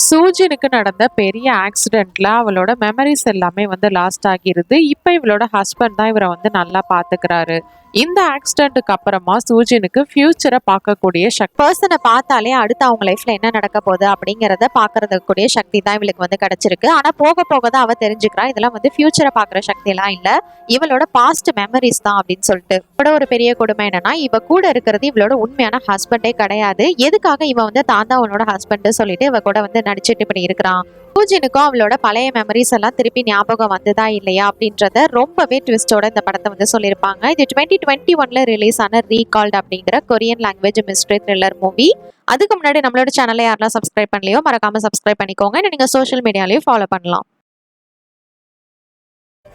சூஜனுக்கு நடந்த பெரிய ஆக்சிடென்ட்ல அவளோட மெமரிஸ் எல்லாமே வந்து லாஸ்ட் ஆகிருது. இப்ப இவளோட ஹஸ்பண்ட் தான் இவரை வந்து நல்லா பாத்துக்கிறாரு. இந்த ஆக்சிடென்ட்டுக்கு அப்புறமா சூஜனுக்கு ஃபியூச்சரை பார்க்கக்கூடிய சக்தி, பர்சனை பார்த்தாலே அடுத்து அவங்க லைஃப்ல என்ன நடக்க போகுது அப்படிங்கிறத பாக்குறதுக்கூடிய சக்தி தான் இவளுக்கு வந்து கிடைச்சிருக்கு. ஆனா போக போக தான் அவ தெரிஞ்சுக்கிறா இதெல்லாம் வந்து ஃபியூச்சரை பாக்குற சக்தி எல்லாம் இல்ல, இவளோட பாஸ்ட் மெமரிஸ் தான் அப்படின்னு சொல்லிட்டு. இவளோட ஒரு பெரிய கொடுமை என்னன்னா, இவ கூட இருக்கிறது இவளோட உண்மையான ஹஸ்பண்டே கிடையாது. எதுக்காக இவ வந்து தான் தான் அவனோட ஹஸ்பண்ட் சொல்லிட்டு இவ கூட வந்து நடிச்சிட்டு இப்படி இருக்கிறான். சூஜனுக்கும் அவளோட பழைய மெமரிஸ் எல்லாம் திருப்பி ஞாபகம் வந்ததா இல்லையா அப்படின்றத ரொம்பவே ட்விஸ்டோட இந்த படத்தை வந்து சொல்லியிருப்பாங்க. இது 2021 ரிலீஸ் ஆன ரீகால்ட் அப்படிங்கிற Korean language mystery thriller movie. அதுக்கு முன்னாடி நம்மளோட சேனலை யாரெல்லாம் சப்ஸ்கிரைப் பண்ணலையோ மறக்காம சப்ஸ்கிரைப் பண்ணிக்கோங்க. நீங்க சோஷியல் மீடியாலையும் ஃபாலோ பண்ணலாம்.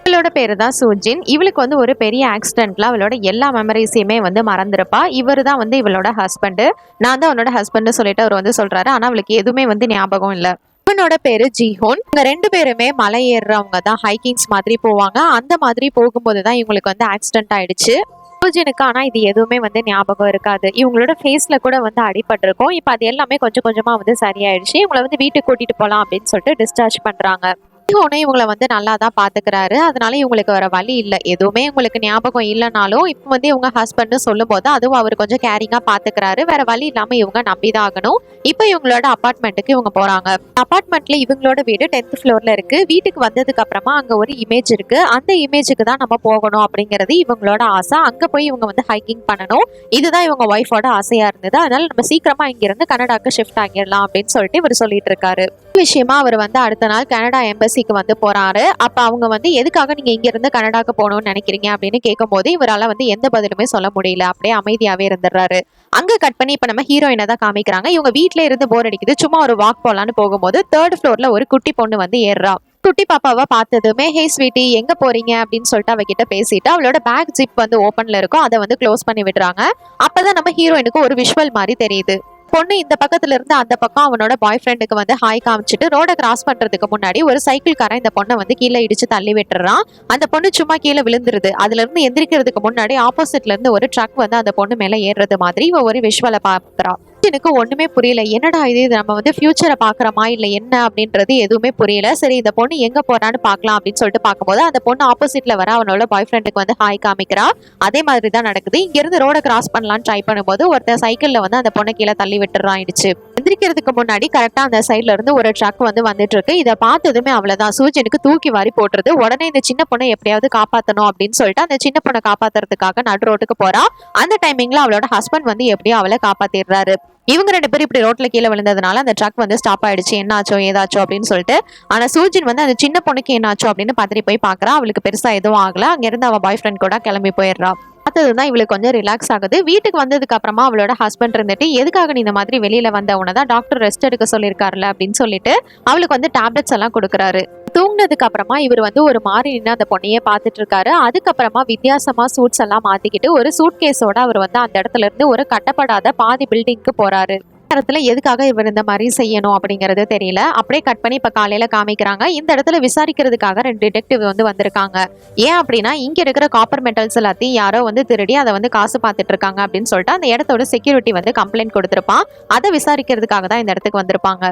இவளோட பேரு தான் சூஜின். இவளுக்கு வந்து ஒரு பெரிய ஆக்சிடென்ட்ல அவளோட எல்லா மெமரிஸையுமே வந்து மறந்துருப்பா. இவர் தான் வந்து இவளோட ஹஸ்பண்ட். நான் தான் அவனோட ஹஸ்பண்ட் சொல்லிட்டு அவர் வந்து சொல்றாரு. ஆனா அவளுக்கு எதுவுமே வந்து ஞாபகம் இல்லை. இவனோட பேரு ஜிஹோன். இவங்க ரெண்டு பேருமே மலை ஏறுறவங்க தான், ஹைக்கிங்ஸ் மாதிரி போவாங்க. அந்த மாதிரி போகும்போது தான் இவங்களுக்கு வந்து ஆக்சிடென்ட் ஆயிடுச்சு. சூஜனுக்கு ஆனா இது எதுவுமே வந்து ஞாபகம் இருக்காது. இவங்களோட ஃபேஸ்ல கூட வந்து அடிபட்டிருக்கும். இப்ப அது எல்லாமே கொஞ்சம் கொஞ்சமா வந்து சரியாயிடுச்சு. இவங்களை வந்து வீட்டுக்கு கூட்டிட்டு போலாம் அப்படின்னு சொல்லிட்டு டிஸ்சார்ஜ் பண்றாங்க. இவங்களை வந்து நல்லா தான் பாத்துக்கிறாரு. அதனால இவங்களுக்கு வர வழி இல்லை. எதுவுமே இவங்களுக்கு ஞாபகம் இல்லைனாலும் இப்ப வந்து இவங்க ஹஸ்பண்ட் சொல்லும் போது அதுவும் அவர் கொஞ்சம் கேரிங்கா பாத்துக்கிறாரு. வேற வழி இல்லாம இவங்க நம்பிதான் ஆகணும். இப்ப இவங்களோட அபார்ட்மெண்ட்டுக்கு இவங்க போறாங்க. அபார்ட்மெண்ட்ல இவங்களோட வீடு 10th ஃப்ளோர்ல இருக்கு. வீட்டுக்கு வந்ததுக்கு அப்புறமா அங்க ஒரு இமேஜ் இருக்கு. அந்த இமேஜுக்கு தான் நம்ம போகணும் அப்படிங்கிறது இவங்களோட ஆசை. அங்க போய் இவங்க வந்து ஹைக்கிங் பண்ணணும். இதுதான் இவங்க ஒய்ஃபோட ஆசையா இருந்தது. அதனால நம்ம சீக்கிரமா இங்க இருந்து கனடாக்கு ஷிஃப்ட் ஆகிடலாம் அப்படின்னு சொல்லிட்டு இவர் சொல்லிட்டு இருக்காரு. விஷயமா அவர் வந்து அடுத்த நாள் கனடா எம்பசிக்கு வந்து போறாரு. அப்ப அவங்க வந்து எதுக்காக நீங்க இங்க இருந்து கனடாக்கு போகணும்னு நினைக்கிறீங்க அப்படின்னு கேட்கும் போது இவரால வந்து எந்த பதிலுமே சொல்ல முடியல. அப்படியே அமைதியாவே இருந்துடுறாரு. அங்க கட் பண்ணி இப்ப நம்ம ஹீரோயினை தான் காமிக்கிறாங்க. இவங்க வீட்டுல இருந்து போர் அடிக்குது, சும்மா ஒரு வாக் போலான்னு போகும்போது 3rd ஃப்ளோர்ல ஒரு குட்டி பொண்ணு வந்து ஏறுறா. குட்டி பாப்பாவை பார்த்ததுமே ஹே ஸ்வீட்டி எங்க போறீங்க அப்படின்னு சொல்லிட்டு அவகிட்ட பேசிட்டு அவளோட பேக் ஜிப் வந்து ஓப்பன்ல இருக்கும், அதை வந்து க்ளோஸ் பண்ணி விடுறாங்க. அப்பதான் நம்ம ஹீரோயினுக்கு ஒரு விஷுவல் மாதிரி தெரியுது. பொண்ணு இந்த பக்கத்துல இருந்து அந்த பக்கம் அவனோட பாய் ஃப்ரெண்டுக்கு வந்து ஹாய் காமிச்சிட்டு ரோட கிராஸ் பண்றதுக்கு முன்னாடி ஒரு சைக்கிள்காரன் இந்த பொண்ணை வந்து கீழே இடிச்சு தள்ளி விட்டுறான். அந்த பொண்ணு சும்மா கீழே விழுந்துருது. அதுல இருந்து எந்திரிக்கிறதுக்கு முன்னாடி ஆப்போசிட்ல இருந்து ஒரு ட்ரக் வந்து அந்த பொண்ணு மேல ஏறுறது மாதிரி இவ ஒரு விஷுவலை பாக்குறா. எனக்கு ஒண்ணுமே புரியல. என்னடா இது நம்ம வந்து ஃபியூச்சரை பாக்குறோமா இல்ல என்ன அப்படின்றது எதுவுமே புரியல. சரி இந்த பொண்ணு எங்க போறான்னு பாக்கலாம் அப்படின்னு சொல்லிட்டு பார்க்கும்போது அந்த பொண்ணு ஆப்போசிட்ல வர அவனோட பாய் ஃப்ரெண்டுக்கு வந்து ஹாய் காமிக்கிறா. அதே மாதிரி தான் நடக்குது. இங்க இருந்து ரோட கிராஸ் பண்ணலாம்னு ட்ரை பண்ணும்போது ஒருத்தர் சைக்கிள்ல வந்து அந்த பொண்ணை கீழே தள்ளி விட்டுறாயிடுச்சு. எந்திரிக்கிறதுக்கு முன்னாடி கரெக்டா அந்த சைட்ல இருந்து ஒரு ட்ரக் வந்து வந்துட்டு இருக்கு. இதை பார்த்ததுமே அவ்வளவுதான், சூஜனுக்கு தூக்கி வாரி போட்டுருது. உடனே இந்த சின்ன பொண்ணை எப்படியாவது காப்பாத்தணும் அப்படின்னு சொல்லிட்டு அந்த சின்ன பொண்ணை காப்பாத்துறதுக்காக நடு ரோட்டுக்கு போறா. அந்த டைமிங்ல அவளோட ஹஸ்பண்ட் வந்து எப்படியோ அவளை காப்பாத்திடுறாரு. இவங்க ரெண்டு பேரும் இப்படி ரோட்ல கீழே விழுந்ததுனால அந்த ட்ரக் வந்து ஸ்டாப் ஆயிடுச்சு. என்னாச்சோ ஏதாச்சோ அப்படின்னு சொல்லிட்டு. ஆனா சூஜின் வந்து அந்த சின்ன பொண்ணுக்கு என்னாச்சோ அப்படின்னு பதறி போய் பாக்குறா. அவளுக்கு பெருசா எதுவும் ஆகல. அங்க இருந்து அவ பாய் ஃப்ரெண்ட் கூட கிளம்பி போயிடுறா. பார்த்ததுதான் இவளுக்கு கொஞ்சம் ரிலாக்ஸ் ஆகுது. வீட்டுக்கு வந்ததுக்கு அப்புறமா அவளோட ஹஸ்பண்ட் இருந்துட்டு எதுக்காக நீ இந்த மாதிரி வெளியில வந்த உனதான் டாக்டர் ரெஸ்ட் எடுக்க சொல்லியிருக்காருல அப்படின்னு சொல்லிட்டு அவளுக்கு வந்து டேப்லெட்ஸ் எல்லாம் கொடுக்குறாரு. தூங்கினதுக்கு அப்புறமா இவர் வந்து ஒரு மாதிரி நின்று அந்த பொண்ணையே பார்த்துட்டு இருக்காரு. அதுக்கப்புறமா வித்தியாசமா சூட்ஸ் எல்லாம் மாத்திக்கிட்டு ஒரு சூட் கேஸோட அவர் வந்து அந்த இடத்துல இருந்து ஒரு கட்டப்படாத பாதி பில்டிங்க்கு போறாரு. நேரத்துல எதுக்காக இவர் இந்த மாதிரி செய்யணும் அப்படிங்கறது தெரியல. அப்படியே கட் பண்ணி இப்ப காலையில காமிக்கிறாங்க. இந்த இடத்துல விசாரிக்கிறதுக்காக 2 டிடெக்டிவ் வந்து வந்திருக்காங்க. ஏன் அப்படின்னா இங்க இருக்கிற காப்பர் மெட்டல்ஸ் எல்லாத்தையும் யாரோ வந்து திருடி அதை வந்து காசு பார்த்துட்டு இருக்காங்க அப்படின்னு சொல்லிட்டு அந்த இடத்தோட செக்யூரிட்டி வந்து கம்ப்ளைண்ட் கொடுத்திருப்பான். அதை விசாரிக்கிறதுக்காக தான் இந்த இடத்துக்கு வந்திருப்பாங்க.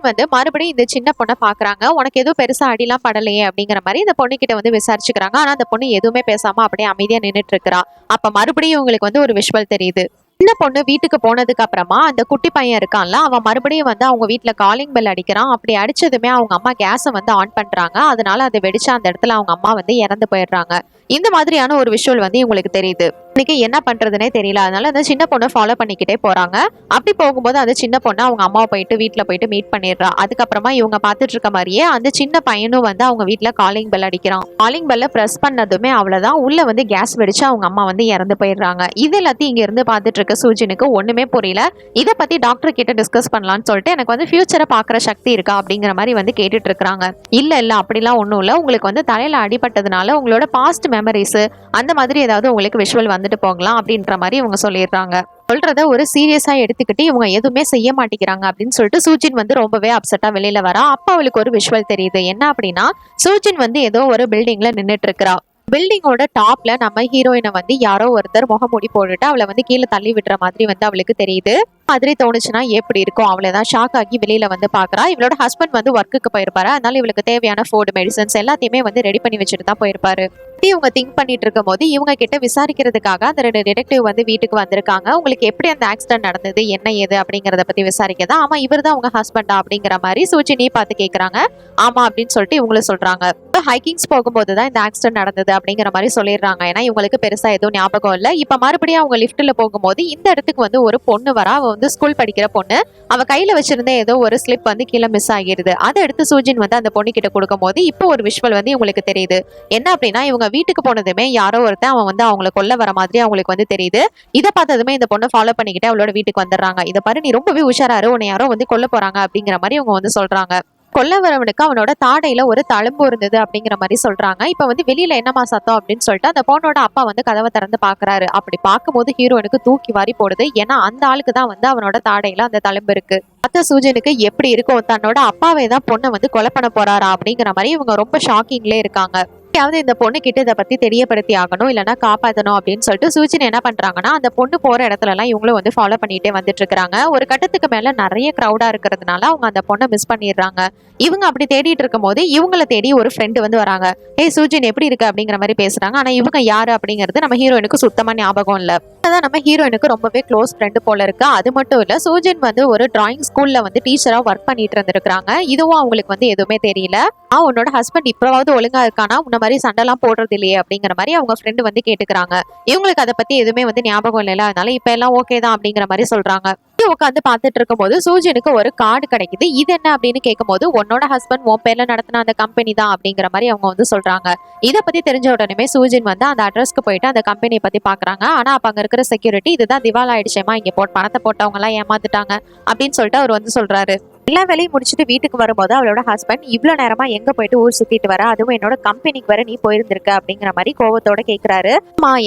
வந்து மறுபடியும் இந்த சின்ன பொண்ணை பாக்குறாங்க. உனக்கு எதுவும் பெருசா அடிலாம் படலையே அப்படிங்கிற மாதிரி இந்த பொண்ணு கிட்ட வந்து விசாரிச்சுக்கிறாங்க. ஆனா அந்த பொண்ணு எதுவுமே பேசாம அப்படியே அமைதியா நின்றுட்டு இருக்கிறா. அப்ப மறுபடியும் உங்களுக்கு வந்து ஒரு விஷுவல் தெரியுது. சின்ன பொண்ணு வீட்டுக்கு போனதுக்கு அப்புறமா அந்த குட்டி பையன் இருக்கான்ல, அவன் மறுபடியும் வந்து அவங்க வீட்டுல காலிங் பெல் அடிக்கிறான். அப்படி அடிச்சதுமே அவங்க அம்மா கேஸை வந்து ஆன் பண்றாங்க. அதனால அது வெடிச்சு அந்த இடத்துல அவங்க அம்மா வந்து இறந்து போயிடுறாங்க. இந்த மாதிரியான ஒரு விஷுவல் வந்து இவங்களுக்கு தெரியுது. இன்னைக்கு என்ன பண்றதுனே தெரியல. அதனால அந்த சின்ன பொண்ணை ஃபாலோ பண்ணிக்கிட்டே போறாங்க. அப்படி போகும்போது அந்த சின்ன பொண்ணு அவங்க அம்மாவை போயிட்டு வீட்டுல போயிட்டு மீட் பண்ணிடுறா. அதுக்கப்புறமா இவங்க பாத்துட்டு இருக்க மாதிரியே அந்த சின்ன பையனும் வந்து அவங்க வீட்டுல காலிங் பெல் அடிக்கிறான். காலிங் பெல்ல பிரஸ் பண்ணதுமே அவ்வளவுதான், உள்ள வந்து கேஸ் வெடிச்சு அவங்க அம்மா வந்து இறந்து போயிடுறாங்க. இது எல்லாத்தையும் இங்க இருந்து பாத்துட்டு இருக்க சூஜனுக்கு ஒண்ணுமே புரியல. இதை பத்தி டாக்டர் கிட்ட டிஸ்கஸ் பண்ணலாம்னு சொல்லிட்டு எனக்கு வந்து ஃபியூச்சரை பாக்குற சக்தி இருக்கா அப்படிங்கிற மாதிரி வந்து கேட்டுட்டு இருக்காங்க. இல்ல அப்படிலாம் ஒண்ணும் இல்ல, உங்களுக்கு வந்து தலையில அடிபட்டதுனால உங்களோட பாஸ்ட் மெமரிஸ் அந்த மாதிரி ஏதாவது உங்களுக்கு விஷுவல் வந்துட்டு போகலாம் அப்படின்ற மாதிரி இவங்க சொல்லிடுறாங்க. சொல்றத ஒரு சீரியஸா எடுத்துக்கிட்டு இவங்க எதுவுமே செய்ய மாட்டேங்கிறாங்க அப்படின்னு சொல்லிட்டு சூஜின் வந்து ரொம்பவே அப்செட்டா வெளியில வரா. அப்ப அவளுக்கு ஒரு விஷுவல் தெரியுது. என்ன அப்படின்னா சூஜின் வந்து ஏதோ ஒரு பில்டிங்ல நின்னுட்டு இருக்கிறா. பில்டிங்கோட டாப்ல நம்ம ஹீரோயினை வந்து யாரோ ஒருத்தர் முகமூடி போட்டுட்டு அவளை வந்து கீழே தள்ளி விடுற மாதிரி வந்து அவளுக்கு தெரியுது. மாதிரி தோணுச்சுன்னா எப்படி இருக்கும், அவ்வளவுதான் ஷாக் ஆகி வெளியில வந்து பாக்குறா. இவளோட ஹஸ்பண்ட் வந்து ஒர்க்குக்கு போயிருப்பாரு. அதனால இவளுக்கு தேவையான ஃபுட் மெடிசன்ஸ் எல்லாத்தையுமே வந்து ரெடி பண்ணி வச்சுட்டு தான் போயிருப்பாரு. இவங்க திங்க் பண்ணிட்டு இருக்கும் போது இவங்க கிட்ட விசாரிக்கிறதுக்காக அந்த 2 டிடெக்டிவ் வந்து வீட்டுக்கு வந்திருக்காங்க. உங்களுக்கு எப்படி அந்த ஆக்சிடென்ட் நடந்தது, என்ன ஏது அப்படிங்கறத பத்தி விசாரிக்கதா. ஆமா, இவர் தான் உங்க ஹஸ்பண்டா அப்படிங்கிற மாதிரி சூஜினி பார்த்து கேக்குறாங்க. ஆமா அப்படின்னு சொல்லிட்டு இவங்களும் சொல்றாங்க. இப்போ ஹைக்கிங்ஸ் போகும்போது தான் இந்த ஆக்சிடென்ட் நடந்தது அப்படிங்கிற மாதிரி சொல்லிடுறாங்க. ஏன்னா இவங்களுக்கு பெருசா எதுவும் ஞாபகம் இல்லை. இப்ப மறுபடியும் அவங்க லிஃப்ட்ல போகும்போது இந்த இடத்துக்கு வந்து ஒரு பொண்ணு வரா. அவ வந்து ஸ்கூல் படிக்கிற பொண்ணு. அவ கையில வச்சிருந்த ஏதோ ஒரு ஸ்லிப் வந்து கீழே மிஸ் ஆகிடுது. அதை எடுத்து சூஜின் வந்து அந்த பொண்ணு கிட்ட கொடுக்கும் போது இப்போ ஒரு விஷுவல் வந்து இவங்களுக்கு தெரியுது. என்ன அப்படின்னா, இவங்க வீட்டுக்கு போனதுமே யாரோ ஒருத்தன் அவன் வந்து அவங்களை கொல்ல வர மாதிரி அவங்களுக்கு வந்து தெரியுது. இதை பார்த்ததுமே இந்த பொண்ணை ஃபாலோ பண்ணிக்கிட்டு அவளோட வீட்டுக்கு வந்துடுறாங்க. இதை பாரு, நீ ரொம்பவே உஷாராரு, உன்னை யாரோ வந்து கொல்ல போறாங்க அப்படிங்கிற மாதிரி அவங்க வந்து சொல்றாங்க. கொல்ல வரவனுக்கு அவனோட தாடையில ஒரு தழும்பு இருந்தது அப்படிங்கிற மாதிரி சொல்றாங்க. இப்ப வந்து வெளியில என்னமா சத்தம் அப்படின்னு சொல்லிட்டு அந்த பொண்ணோட அப்பா வந்து கதவை திறந்து பாக்குறாரு. அப்படி பார்க்கும்போது ஹீரோனுக்கு தூக்கி வாரி போடுது. ஏன்னா அந்த ஆளுக்கு தான் வந்து அவனோட தாடையில அந்த தழும்பு இருக்கு. அத்த சூஜனுக்கு எப்படி இருக்கும், தன்னோட அப்பாவே தான் பொண்ணை வந்து கொலை பண்ண போறாரா அப்படிங்கிற மாதிரி இவங்க ரொம்ப ஷாக்கிங்லேயே இருக்காங்க. இந்த பொண்ணு கிட்ட இதை பத்தி தெரியப்படுத்தி ஆகணும், இல்லைன்னா காப்பாற்றணும் அப்படின்னு சொல்லிட்டு சூஜன் என்ன பண்றாங்கன்னா, அந்த பொண்ணு போற இடத்துல எல்லாம் இவங்களும் வந்து ஃபாலோ பண்ணிட்டே வந்துட்டு இருக்காங்க. ஒரு கட்டத்துக்கு மேல நிறைய கிரௌடா இருக்கிறதுனால அவங்க அந்த பொண்ணை மிஸ் பண்ணிடுறாங்க. இவங்க அப்படி தேடிட்டு இருக்கும் போது இவங்கள தேடி ஒரு ஃப்ரெண்டு வந்து வராங்க. ஏய் சூஜன் எப்படி இருக்கு அப்படிங்கிற மாதிரி பேசுறாங்க. ஆனா இவங்க யாரு அப்படிங்கிறது நம்ம ஹீரோயினுக்கு சுத்தமா ஞாபகம் இல்ல. அதான் நம்ம ஹீரோயினுக்கு ரொம்பவே க்ளோஸ் ஃப்ரெண்டு போல இருக்கு. அது மட்டும் இல்ல, சூஜன் வந்து ஒரு டிராயிங் ஸ்கூல்ல வந்து டீச்சரா ஒர்க் பண்ணிட்டு இருந்திருக்காங்க. இதுவும் அவங்களுக்கு வந்து எதுவுமே தெரியல. உன்னோட ஹஸ்பண்ட் இப்பவாவது ஒழுங்கா இருக்கானா, உன்ன மாதிரி சண்டைலாம் போடுறது இல்லையே அப்படிங்கிற மாதிரி அவங்க ஃப்ரெண்டு வந்து கேட்டுக்கிறாங்க. இவங்களுக்கு அதை பத்தி எதுவுமே வந்து ஞாபகம் இல்லைல்ல, அதனால இப்ப எல்லாம் ஓகே தான் அப்படிங்கிற மாதிரி சொல்றாங்க. உட்காந்து பார்த்துட்டு இருக்கும் போது சூஜனுக்கு ஒரு கார்டு கிடைக்குது. இது என்ன அப்படின்னு கேட்கும் போது, உன்னோட ஹஸ்பண்ட் உன் பேர்ல நடத்தின அந்த கம்பெனி தான் அப்படிங்கிற மாதிரி அவங்க வந்து சொல்றாங்க. இதை பத்தி தெரிஞ்ச உடனே சூஜன் வந்து அந்த அட்ரஸ்க்கு போயிட்டு அந்த கம்பெனியை பத்தி பாக்குறாங்க. ஆனா அப்ப அங்க இருக்கிற செக்யூரிட்டி, இதுதான் திவால் ஆயிடுச்சேமா, இங்க பணத்தை போட்டவங்க எல்லாம் ஏமாந்துட்டாங்க அப்படின்னு சொல்லிட்டு அவர் வந்து சொல்றாரு. எல்லா வேலையும் முடிச்சுட்டு வீட்டுக்கு வரும்போது அவளோட ஹஸ்பண்ட், இவ்வளவு நேரமா எங்க போயிட்டு ஊர் சுத்திட்டு வர, அதுவும் என்னோட கம்பெனிக்கு வர நீ போயிருந்திருக்க அப்படிங்கிற மாதிரி கோவத்தோட கேட்கிறாரு.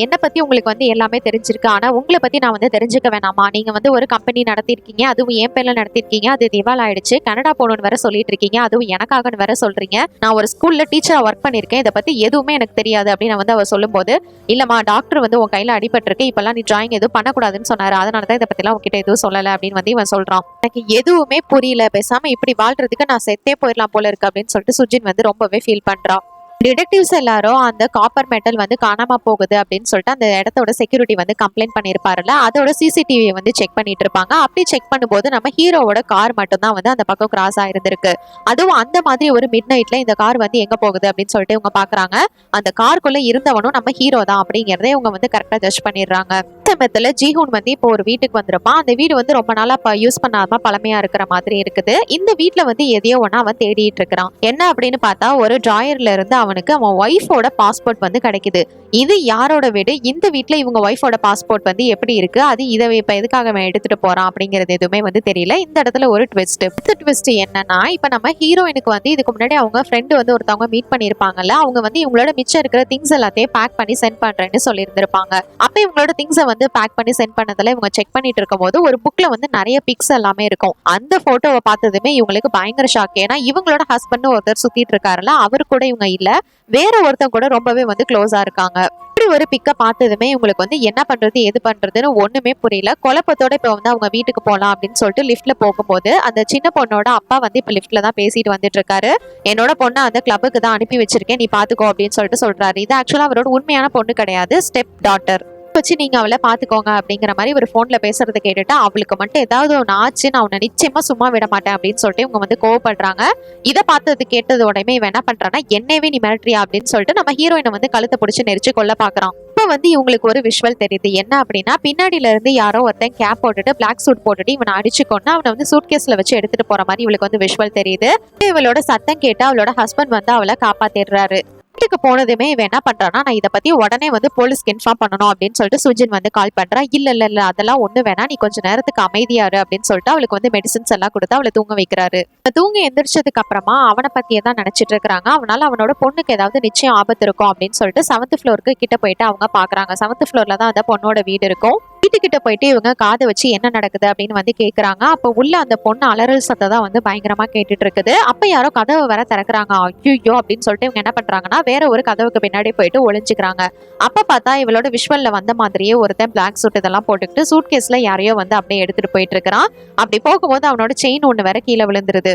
என்ன பத்தி உங்களுக்கு வந்து எல்லாமே தெரிஞ்சிருக்கு, ஆனா உங்களை பத்தி நான் வந்து தெரிஞ்சுக்க வேணாமா, நீங்க வந்து ஒரு கம்பெனி நடத்திருக்கீங்க, அதுவும் என் பேர்ல நடத்திருக்கீங்க, அது திவால் ஆயிடுச்சு, கனடா போகணும்னு வேற சொல்லிட்டு இருக்கீங்க, அதுவும் எனக்காக வேற சொல்றீங்க, நான் ஒரு ஸ்கூல்ல டீச்சரா ஒர்க் பண்ணிருக்கேன், இதை பத்தி எதுவுமே எனக்கு தெரியாது அப்படின்னு வந்து அவர் சொல்லும் போது, இல்லம்மா டாக்டர் வந்து உன் கையில அடிபட்டிருக்கு, இப்பெல்லாம் நீ டிராயிங் எதுவும் பண்ணக்கூடாதுன்னு சொன்னாரு, அதனாலதான் இதை பத்தி எல்லாம் உங்ககிட்ட எதுவும் சொல்லல அப்படின்னு வந்து இவன் சொல்றான். எனக்கு எதுவுமே புரியல, பேசாம இப்படி வாழ்றதுக்கு நான் செத்தே போயிடலாம் போல இருக்கு அப்படின்னு சொல்லிட்டு சுஜின் வந்து ரொம்பவே ஃபீல் பண்றா. டிடெக்டிவ்ஸ் எல்லாரும் அந்த காப்பர் மெட்டல் வந்து காணாம போகுது அப்படின்னு சொல்லிட்டு அந்த இடத்தோட செக்யூரிட்டி வந்து கம்ப்ளைண்ட் பண்ணிருப்பாருல்ல, அதோட சிசிடிவியை வந்து செக் பண்ணிட்டு இருப்பாங்க. அப்படி செக் பண்ணும்போது நம்ம ஹீரோவோட கார் மட்டும் தான் வந்து அந்த பக்கம் கிராஸ் ஆயிருந்திருக்கு. அதுவும் அந்த மாதிரி ஒரு மிட் நைட்ல இந்த கார் வந்து எங்க போகுது அப்படின்னு சொல்லிட்டு இவங்க பாக்குறாங்க. அந்த காருக்குள்ள இருந்தவனும் நம்ம ஹீரோ தான் அப்படிங்கறத இவங்க வந்து கரெக்டா ஜட்ஜ் பண்ணிடுறாங்க. சமயத்துல ஜீஹூன் வந்து இப்போ ஒரு வீட்டுக்கு வந்துருப்பான். அந்த வீடு வந்து ரொம்ப நாளா யூஸ் பண்ணாம பழமையா இருக்கிற மாதிரி இருக்குது. இந்த வீட்டுல வந்து எதையோ ஒண்ணு அவன் தேடிட்டு இருக்கிறான். என்ன அப்படின்னு பார்த்தா ஒரு டிராயர்ல இருந்து அவனுக்கு அவன் ஒய்ஃபோட பாஸ்போர்ட் வந்து கிடைக்குது. இது யாரோட வீடு, இந்த வீட்டுல இவங்க ஒய்ஃபோட பாஸ்போர்ட் வந்து எப்படி இருக்கு, அது இதை இப்ப எதுக்காக அவன் எடுத்துட்டு போறான் அப்படிங்கிறது எதுவுமே வந்து தெரியல. இந்த இடத்துல ஒரு ட்விஸ்ட் என்னன்னா, இப்ப நம்ம ஹீரோயினுக்கு வந்து இதுக்கு முன்னாடி அவங்க ஃப்ரெண்டு வந்து ஒருத்தவங்க மீட் பண்ணிருப்பாங்கல்ல, அவங்க வந்து இவங்களோட மிச்சம் இருக்கிற திங்ஸ் எல்லாத்தையும் பேக் பண்ணி சென்ட் பண்றேன்னு சொல்லி இருந்திருப்பாங்க. அப்ப இவங்களோட திங்ஸை வந்து பேக் பண்ணி சென்ட் பண்ணதுல இவங்க செக் பண்ணிட்டு இருக்கும் போது ஒரு புக்ல வந்து நிறைய பிக்ஸ் எல்லாமே இருக்கும். அந்த போட்டோவை பார்த்ததுமே இவங்களுக்கு பயங்கர ஷாக். ஏன்னா இவங்களோட ஹஸ்பண்ட் ஒருத்தர் சுத்திட்டு இருக்காருல்ல, அவரு கூட இவங்க இல்ல, வேற ஒருத்தன் கூட ரொம்பவே வந்து க்ளோஸா இருக்காங்க. இப்படி ஒரு பிக்க பார்த்ததுமே இவங்களுக்கு வந்து என்ன பண்றது எது பண்றதுன்னு ஒண்ணுமே புரியல. குழப்பத்தோட இப்ப வந்து அவங்க வீட்டுக்கு போலாம் அப்படின்னு சொல்லிட்டு லிஃப்ட்ல போகும்போது அந்த சின்ன பொண்ணோட அப்பா வந்து இப்ப லிஃப்ட்ல தான் பேசிட்டு வந்துட்டு இருக்காரு. என்னோட பொண்ணை அந்த கிளப்புக்கு தான் அனுப்பி வச்சிருக்கேன், நீ பாத்துக்கோ அப்படின்னு சொல்லிட்டு சொல்றாரு. இது ஆக்சுவலா அவரோட உண்மையான பொண்ணு கிடையாது, ஸ்டெப் டாட்டர் வச்சு நீங்க அவளை பாத்துக்கோங்க அப்படிங்கிற மாதிரி ஒரு போன்ல பேசுறதை கேட்டுட்டு, அவளுக்கு மட்டும் ஏதாவது ஒன்று ஆச்சு, நான் அவனை நிச்சயமா சும்மா விட மாட்டேன் அப்படின்னு சொல்லிட்டு இவங்க வந்து கோவப்படுறாங்க. இதை பார்த்தது கேட்டது உடனே இவன் என்ன பண்றான்னா, என்னவே நீ மிரட்டுறியா அப்படின்னு சொல்லிட்டு நம்ம ஹீரோயினை வந்து கழுத்தை பிடிச்சு நெரிச்சு கொல்ல பாக்குறான். இப்ப வந்து இவங்களுக்கு ஒரு விஷுவல் தெரியுது. என்ன அப்படின்னா, பின்னாடில இருந்து யாரோ ஒருத்தன் கேப் போட்டுட்டு பிளாக் சூட் போட்டுட்டு இவனை அடிச்சுக்கொண்டு அவனை வந்து சூட் கேஸ்ல வச்சு எடுத்துட்டு போற மாதிரி இவளுக்கு வந்து விஷுவல் தெரியுது. இவளோட சத்தம் கேட்டு அவளோட ஹஸ்பண்ட் வந்து அவளை காப்பாத்திடுறாரு. வீட்டுக்கு போனதுமே இவன் என்ன பண்றான்னா, நான் இதை பத்தி உடனே வந்து போலீஸ்க்கு இன்ஃபார்ம் பண்ணணும் அப்படின்னு சொல்லிட்டு சுஜின் வந்து கால் பண்றா. இல்ல அதெல்லாம் ஒண்ணு வேணா, நீ கொஞ்ச நேரத்துக்கு அமைதியாரு அப்படின்னு சொல்லிட்டு அவளுக்கு வந்து மெடிசின்ஸ் எல்லாம் கொடுத்து அவளை தூங்க வைக்கிறாரு. தூங்க எந்திரிச்சதுக்கு அப்புறமா அவனை பத்தியே தான் நினைச்சிட்டு இருக்காங்க. அவனால அவனோட பொண்ணுக்கு ஏதாவது நிச்சயம் ஆபத்து இருக்கும் அப்படின்னு சொல்லிட்டு 7th ஃப்ளோருக்கு கிட்ட போயிட்டு அவங்க பாக்குறாங்க. 7th ஃப்ளோர்ல தான் அந்த பொண்ணோட வீடு இருக்கும். வீட்டுக்கிட்ட போயிட்டு இவங்க காதை வச்சு என்ன நடக்குது அப்படின்னு வந்து கேக்குறாங்க. அப்ப உள்ள அந்த பொண்ணு அலறல் சத்தம் தான் வந்து பயங்கரமா கேட்டுட்டு இருக்குது. அப்ப யாரோ கதவை வர திறக்கிறாங்க. ஐயோ அப்படின்னு சொல்லிட்டு இவங்க என்ன பண்றாங்கன்னா வேற ஒரு கதவுக்கு பின்னாடி போயிட்டு ஒளிஞ்சுக்கிறாங்க. அப்ப பார்த்தா இவளோட விஷுவல்ல வந்த மாதிரியே ஒருத்தன் பிளாக் சூட் இதெல்லாம் போட்டுக்கிட்டு சூட்கேஸ்ல யாரையோ வந்து அப்படியே எடுத்துட்டு போயிட்டு இருக்கிறான். அப்படி போகும்போது அவனோட செயின் ஒண்ணு வேற கீழே விழுந்துருது.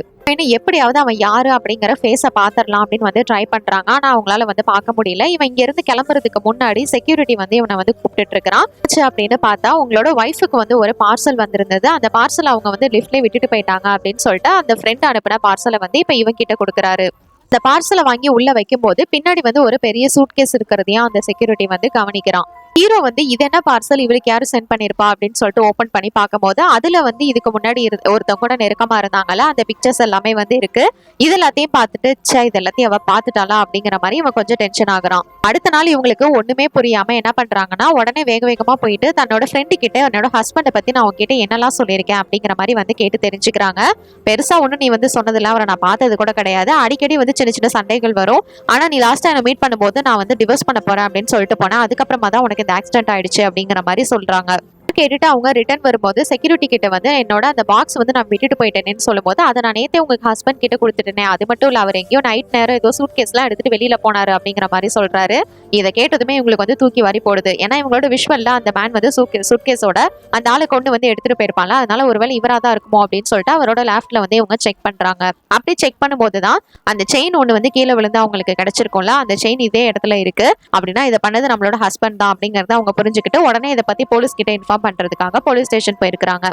எப்படியாவது அவன் யாரு அப்படிங்கிற ஃபேஸை பாத்திரலாம் அப்படின்னு வந்து ட்ரை பண்றாங்க. ஆனா அவங்களால வந்து பார்க்க முடியல. இவன் இங்க இருந்து கிளம்புறதுக்கு முன்னாடி செக்யூரிட்டி வந்து இவனை வந்து கூப்பிட்டு இருக்கிறான். அப்படின்னு பார்த்தா உங்களோட ஒய்ஃபுக்கு வந்து ஒரு பார்சல் வந்திருந்தது. அந்த பார்சல் அவங்க வந்து லிஃப்ட்ல விட்டுட்டு போயிட்டாங்க அப்படின்னு சொல்லிட்டு அந்த ஃப்ரெண்ட் அனுப்பின பார்சலை வந்து இப்ப இவன் கிட்ட கொடுக்குறாரு. இந்த பார்சலை வாங்கி உள்ள வைக்கும் போது பின்னாடி வந்து ஒரு பெரிய சூட்கேஸ் இருக்கிறதையும் அந்த செக்யூரிட்டி வந்து கவனிக்கிறான். ஹீரோ வந்து இது என்ன பார்சல் இவளுக்கு யாரும் சென்ட் பண்ணிருப்பா அப்படின்னு சொல்லிட்டு ஓபன் பண்ணி பார்க்கும்போது அதுல வந்து இதுக்கு முன்னாடி ஒருத்தவங்க கூட நெருக்கமா இருந்தாங்கல்ல அந்த பிக்சர்ஸ் எல்லாமே வந்து இருக்கு. இது எல்லாத்தையும் பார்த்துட்டு இது எல்லாத்தையும் அவ பார்த்துட்டாளா அப்படிங்கிற மாதிரி இவன் கொஞ்சம் டென்ஷன் ஆகுறான். அடுத்த நாள் இவங்களுக்கு ஒண்ணுமே புரியாம என்ன பண்றாங்கன்னா உடனே வேக வேகமா போயிட்டு தன்னோட ஃப்ரெண்டு கிட்ட என்னோட ஹஸ்பண்டை பத்தி நான் உங்ககிட்ட என்னெல்லாம் சொல்லியிருக்கேன் அப்படிங்கிற மாதிரி வந்து கேட்டு தெரிஞ்சுக்கிறாங்க. பெருசா ஒண்ணு நீ வந்து சொன்னதில்ல, அவரை நான் பார்த்தது கூட கிடையாது. அடிக்கடி வந்து சின்ன சின்ன சண்டைகள் வரும். ஆனா நீ லாஸ்டா என்ன மீட் பண்ணும்போது நான் வந்து டிவோர்ஸ் பண்ண போறேன் அப்படின்னு சொல்லிட்டு போனேன். அதுக்கப்புறமா தான் உனக்கு இந்த ஆக்சிடென்ட் ஆயிடுச்சு அப்படிங்கிற மாதிரி சொல்றாங்க. கேட்டுட்டு அவங்க ரிட்டர்ன் வரும்போது செக்யூரிட்டி கிட்ட வந்து என்னோட அந்த பாக்ஸ் வந்து நான் விட்டுட்டு போயிட்டேன்னு சொல்லும்போது அதை நான் நேத்தே உங்க ஹஸ்பண்ட் கிட்ட கொடுத்துட்டேனே, அது மட்டும் இல்ல அவர் எங்கேயோ நைட் நேரம் ஏதோ சூட்கேஸ் எல்லாம் எடுத்துட்டு வெளியில போனாரு அப்படிங்கிற மாதிரி சொல்றாரு. இதை கேட்டதுமே இவங்களுக்கு வந்து தூக்கி வாரி போடுது. ஏன்னா இவங்களோட விஷுவல்ல அந்த மேன் வந்து சூட்கேஸோட அந்த ஆளை கொண்டு வந்து எடுத்துட்டு போயிருப்பாங்க. அதனால ஒருவேளை இவரா தான் இருக்குமோ அப்படின்னு சொல்லிட்டு அவரோட லேப்ல வந்து இவங்க செக் பண்றாங்க. அப்படி செக் பண்ணும்போது தான் அந்த செயின் ஒண்ணு வந்து கீழே விழுந்து அவங்களுக்கு கிடைச்சிருக்கும்ல, அந்த செயின் இதே இடத்துல இருக்கு. அப்படின்னா இதை பண்ணது நம்மளோட ஹஸ்பண்ட் தான் அப்படிங்கறத அவங்க புரிஞ்சுக்கிட்டு உடனே இதை பத்தி போலீஸ் கிட்ட இன்ஃபார்ம் பண்றதுக்காக போலீஸ் ஸ்டேஷன் போயிருக்காங்க.